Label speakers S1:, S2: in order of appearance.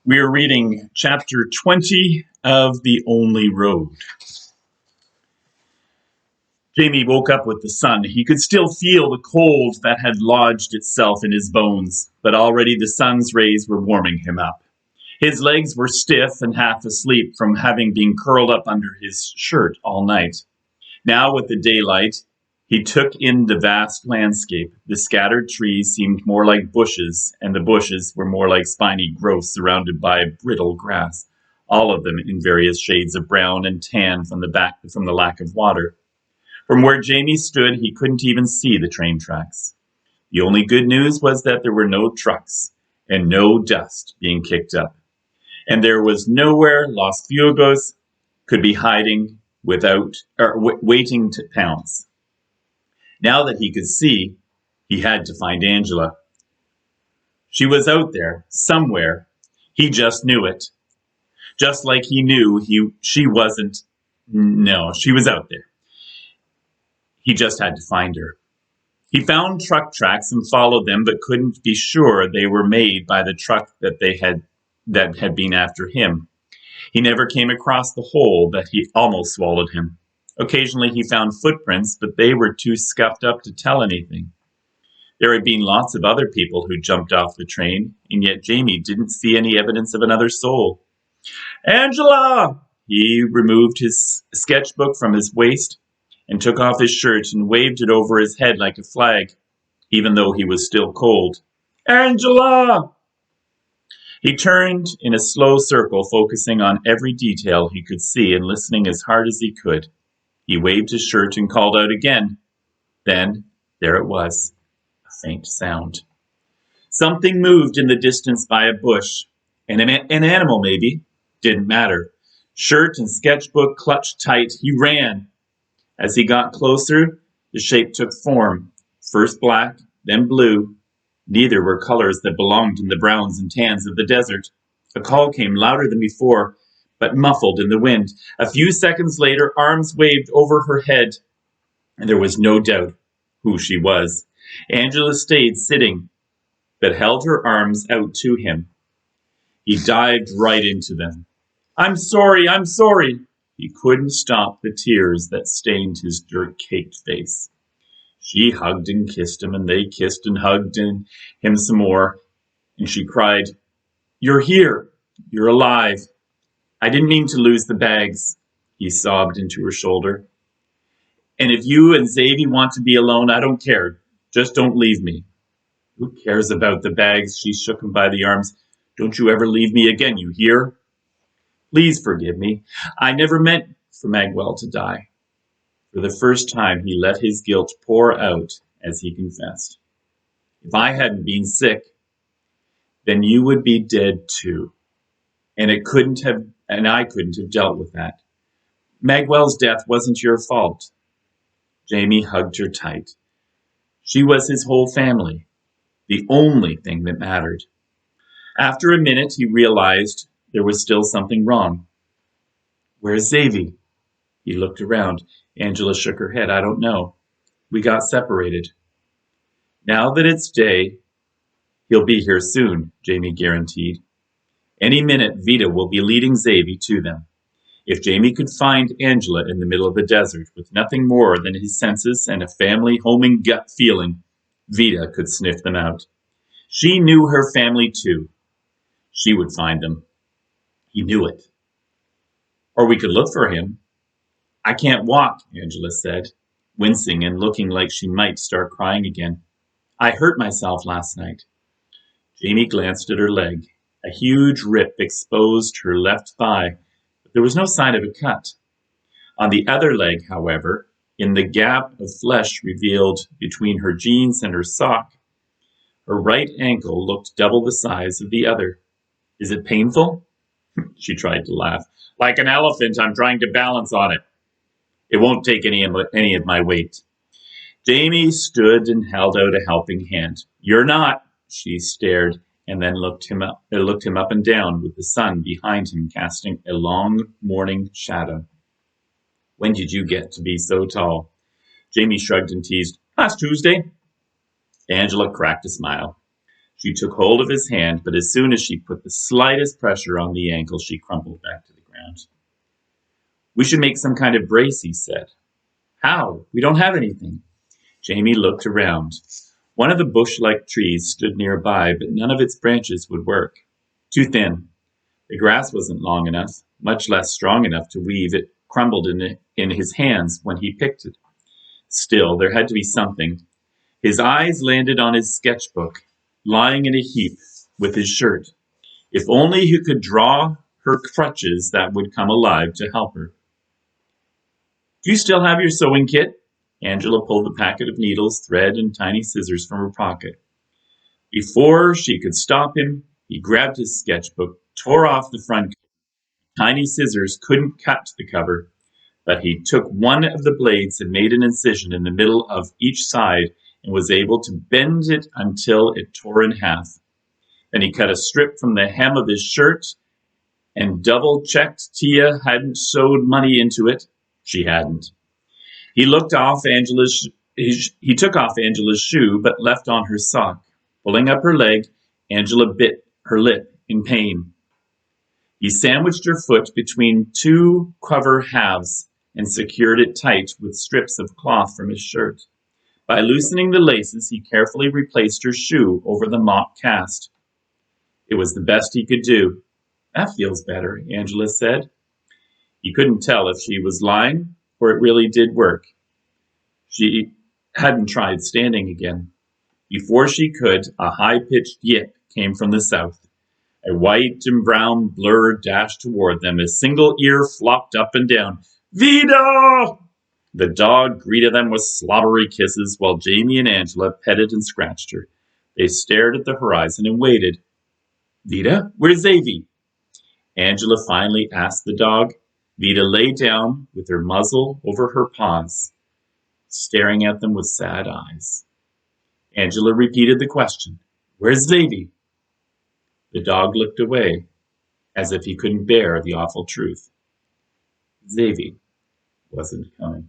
S1: We are reading chapter 20 of The Only Road. Jamie woke up with the sun. He could still feel the cold that had lodged itself in his bones, but already the sun's rays were warming him up. His legs were stiff and half asleep from having been curled up under his shirt all night. Now, with the daylight, he took in the vast landscape. The scattered trees seemed more like bushes, and the bushes were more like spiny growths surrounded by brittle grass, all of them in various shades of brown and tan from the lack of water. From where Jamie stood, he couldn't even see the train tracks. The only good news was that there were no trucks and no dust being kicked up. And there was nowhere Los Fuegos could be hiding waiting to pounce. Now that he could see, he had to find Angela. She was out there, somewhere. He just knew it. Just like he knew she wasn't. No, she was out there. He just had to find her. He found truck tracks and followed them, but couldn't be sure they were made by the truck that had been after him. He never came across the hole that he almost swallowed him. Occasionally he found footprints, but they were too scuffed up to tell anything. There had been lots of other people who jumped off the train, and yet Jamie didn't see any evidence of another soul. "Angela!" He removed his sketchbook from his waist and took off his shirt and waved it over his head like a flag, even though he was still cold. "Angela!" He turned in a slow circle, focusing on every detail he could see and listening as hard as he could. He waved his shirt and called out again. Then, there it was, a faint sound. Something moved in the distance by a bush. An animal, maybe. Didn't matter. Shirt and sketchbook clutched tight, he ran. As he got closer, the shape took form. First black, then blue. Neither were colors that belonged in the browns and tans of the desert. A call came louder than before, but muffled in the wind. A few seconds later, arms waved over her head, and there was no doubt who she was. Angela stayed sitting, but held her arms out to him. He dived right into them. I'm sorry. He couldn't stop the tears that stained his dirt-caked face. She hugged and kissed him, and they kissed and hugged him some more, and she cried, "You're here. You're alive. I didn't mean to lose the bags," he sobbed into her shoulder. "And if you and Xavier want to be alone, I don't care. Just don't leave me." "Who cares about the bags?" She shook him by the arms. "Don't you ever leave me again, you hear? Please forgive me. I never meant for Magwell to die." For the first time, he let his guilt pour out as he confessed. "If I hadn't been sick, then you would be dead too. And I couldn't have dealt with that. Magwell's death wasn't your fault." Jamie hugged her tight. She was his whole family, the only thing that mattered. After a minute, he realized there was still something wrong. "Where's Xavier?" He looked around. Angela shook her head. "I don't know. We got separated." "Now that it's day, he'll be here soon," Jamie guaranteed. "Any minute, Vita will be leading Xavier to them." If Jamie could find Angela in the middle of the desert with nothing more than his senses and a family homing gut feeling, Vita could sniff them out. She knew her family too. She would find them. He knew it. "Or we could look for him." "I can't walk," Angela said, wincing and looking like she might start crying again. "I hurt myself last night." Jamie glanced at her leg. A huge rip exposed her left thigh, but there was no sign of a cut. On the other leg, however, in the gap of flesh revealed between her jeans and her sock, her right ankle looked double the size of the other. "Is it painful?" She tried to laugh. "Like an elephant, I'm trying to balance on it. It won't take any of my weight." Jamie stood and held out a helping hand. "You're not." She stared and then looked him up and down, with the sun behind him casting a long morning shadow. "When did you get to be so tall?" Jamie shrugged and teased. "Last Tuesday." Angela cracked a smile. She took hold of his hand, but as soon as she put the slightest pressure on the ankle, she crumpled back to the ground. We should make some kind of brace, he said. How? We don't have anything. Jamie looked around. One of the bush-like trees stood nearby, but none of its branches would work. Too thin. The grass wasn't long enough, much less strong enough to weave. It crumbled in his hands when he picked it. Still, there had to be something. His eyes landed on his sketchbook, lying in a heap with his shirt. If only he could draw her crutches that would come alive to help her. Do you still have your sewing kit? Angela pulled the packet of needles, thread, and tiny scissors from her pocket. Before she could stop him, he grabbed his sketchbook, tore off the front cover. Tiny scissors couldn't cut the cover, but he took one of the blades and made an incision in the middle of each side and was able to bend it until it tore in half. Then he cut a strip from the hem of his shirt and double-checked Tia hadn't sewed money into it. She hadn't. He took off Angela's shoe, but left on her sock. Pulling up her leg, Angela bit her lip in pain. He sandwiched her foot between two cover halves and secured it tight with strips of cloth from his shirt. By loosening the laces, he carefully replaced her shoe over the mock cast. It was the best he could do. That feels better, Angela said. He couldn't tell if she was lying or it really did work. She hadn't tried standing again. Before she could, a high-pitched yip came from the south. A white and brown blur dashed toward them. A single ear flopped up and down. Vida! The dog greeted them with slobbery kisses while Jamie and Angela petted and scratched her. They stared at the horizon and waited. Vida, where's Zavy? Angela finally asked the dog. Vida lay down with her muzzle over her paws, staring at them with sad eyes. Angela repeated the question. Where's Zavy? The dog looked away, as if he couldn't bear the awful truth. Zavy wasn't coming.